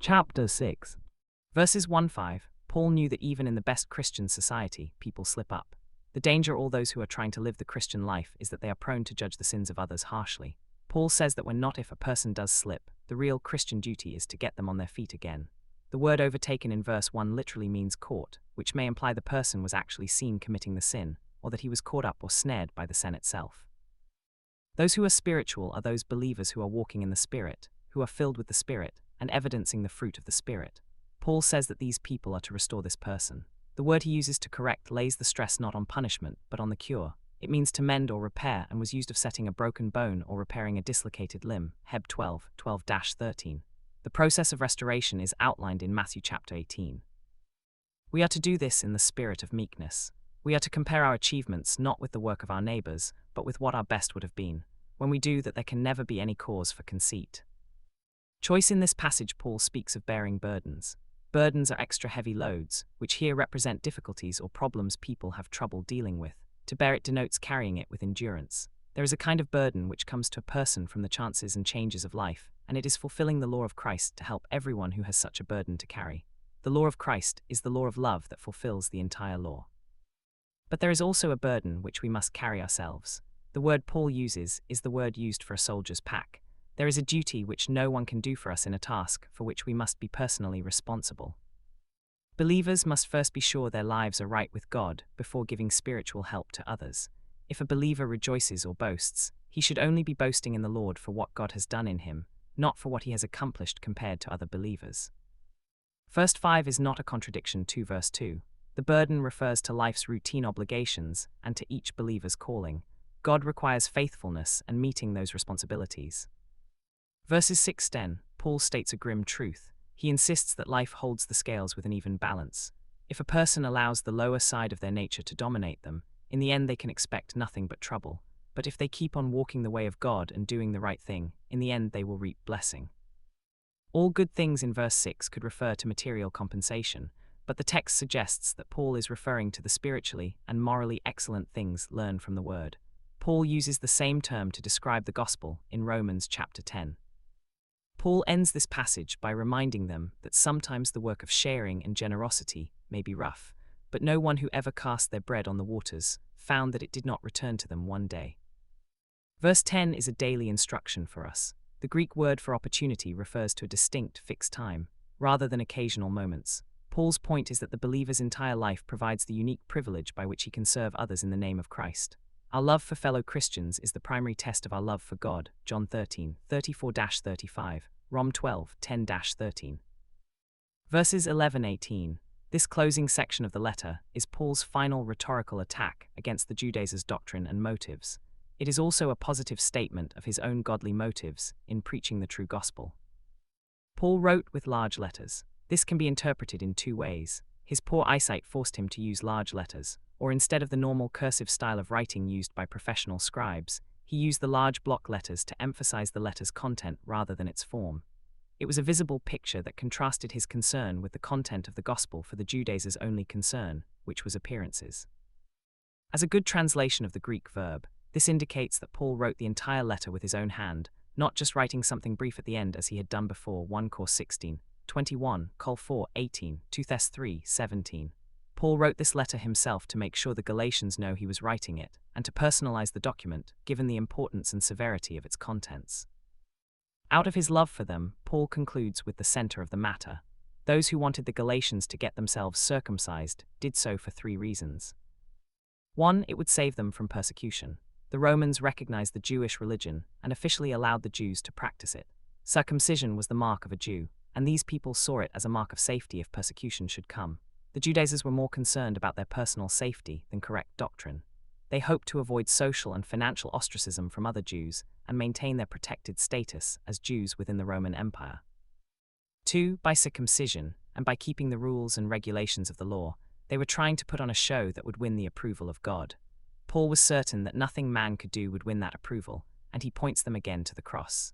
Chapter 6. Verses 1-5. Paul knew that even in the best Christian society, people slip up. The danger all those who are trying to live the Christian life is that they are prone to judge the sins of others harshly. Paul says that when not if a person does slip, the real Christian duty is to get them on their feet again. The word overtaken in verse 1 literally means caught, which may imply the person was actually seen committing the sin, or that he was caught up or snared by the sin itself. Those who are spiritual are those believers who are walking in the Spirit, who are filled with the Spirit, and evidencing the fruit of the Spirit. Paul says that these people are to restore this person. The word he uses to correct lays the stress not on punishment, but on the cure. It means to mend or repair and was used of setting a broken bone or repairing a dislocated limb. Heb 12:13. The process of restoration is outlined in Matthew chapter 18. We are to do this in the spirit of meekness. We are to compare our achievements not with the work of our neighbors, but with what our best would have been. When we do that, there can never be any cause for conceit. Choice. In this passage, Paul speaks of bearing burdens. Burdens are extra heavy loads, which here represent difficulties or problems people have trouble dealing with. To bear it denotes carrying it with endurance. There is a kind of burden which comes to a person from the chances and changes of life, and it is fulfilling the law of Christ to help everyone who has such a burden to carry. The law of Christ is the law of love that fulfills the entire law. But there is also a burden which we must carry ourselves. The word Paul uses is the word used for a soldier's pack. There is a duty which no one can do for us in a task for which we must be personally responsible. Believers must first be sure their lives are right with God before giving spiritual help to others. If a believer rejoices or boasts, he should only be boasting in the Lord for what God has done in him, not for what he has accomplished compared to other believers. Verse 5 is not a contradiction to verse 2. The burden refers to life's routine obligations and to each believer's calling. God requires faithfulness and meeting those responsibilities. Verses 6-10, Paul states a grim truth. He insists that life holds the scales with an even balance. If a person allows the lower side of their nature to dominate them, in the end they can expect nothing but trouble. But if they keep on walking the way of God and doing the right thing, in the end they will reap blessing. All good things in verse 6 could refer to material compensation, but the text suggests that Paul is referring to the spiritually and morally excellent things learned from the Word. Paul uses the same term to describe the gospel in Romans chapter 10. Paul ends this passage by reminding them that sometimes the work of sharing and generosity may be rough, but no one who ever cast their bread on the waters found that it did not return to them one day. Verse 10 is a daily instruction for us. The Greek word for opportunity refers to a distinct, fixed time, rather than occasional moments. Paul's point is that the believer's entire life provides the unique privilege by which he can serve others in the name of Christ. Our love for fellow Christians is the primary test of our love for God. John 13:34-35, Rom 12:10-13. Verses 11-18. This closing section of the letter is Paul's final rhetorical attack against the Judaizers' doctrine and motives. It is also a positive statement of his own godly motives in preaching the true gospel. Paul wrote with large letters. This can be interpreted in two ways. His poor eyesight forced him to use large letters, or instead of the normal cursive style of writing used by professional scribes, he used the large block letters to emphasize the letter's content rather than its form. It was a visible picture that contrasted his concern with the content of the gospel for the Judaizers' only concern, which was appearances. As a good translation of the Greek verb, this indicates that Paul wrote the entire letter with his own hand, not just writing something brief at the end as he had done before. 1 Cor 16:21, Col 4:18, 2 Thess 3:17. Paul wrote this letter himself to make sure the Galatians know he was writing it, and to personalize the document, given the importance and severity of its contents. Out of his love for them, Paul concludes with the center of the matter. Those who wanted the Galatians to get themselves circumcised did so for three reasons. 1. It would save them from persecution. The Romans recognized the Jewish religion and officially allowed the Jews to practice it. Circumcision was the mark of a Jew, and these people saw it as a mark of safety if persecution should come. The Judaizers were more concerned about their personal safety than correct doctrine. They hoped to avoid social and financial ostracism from other Jews and maintain their protected status as Jews within the Roman Empire. 2. By circumcision, and by keeping the rules and regulations of the law, they were trying to put on a show that would win the approval of God. Paul was certain that nothing man could do would win that approval, and he points them again to the cross.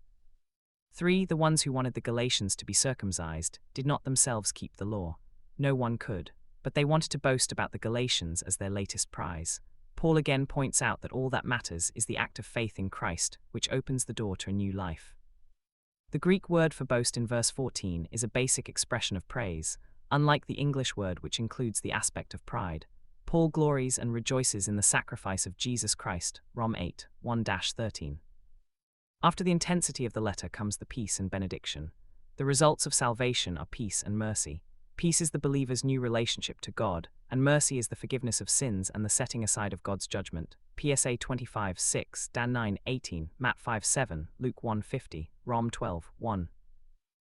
3. The ones who wanted the Galatians to be circumcised did not themselves keep the law. No one could, but they wanted to boast about the Galatians as their latest prize. Paul again points out that all that matters is the act of faith in Christ, which opens the door to a new life. The Greek word for boast in verse 14 is a basic expression of praise, unlike the English word which includes the aspect of pride. Paul glories and rejoices in the sacrifice of Jesus Christ, Rom 8, 1-13. After the intensity of the letter comes the peace and benediction. The results of salvation are peace and mercy. Peace is the believer's new relationship to God, and mercy is the forgiveness of sins and the setting aside of God's judgment. PSA 25:6, Dan 9:18, Matt 5:7, Luke 1:50, Rom 12:1.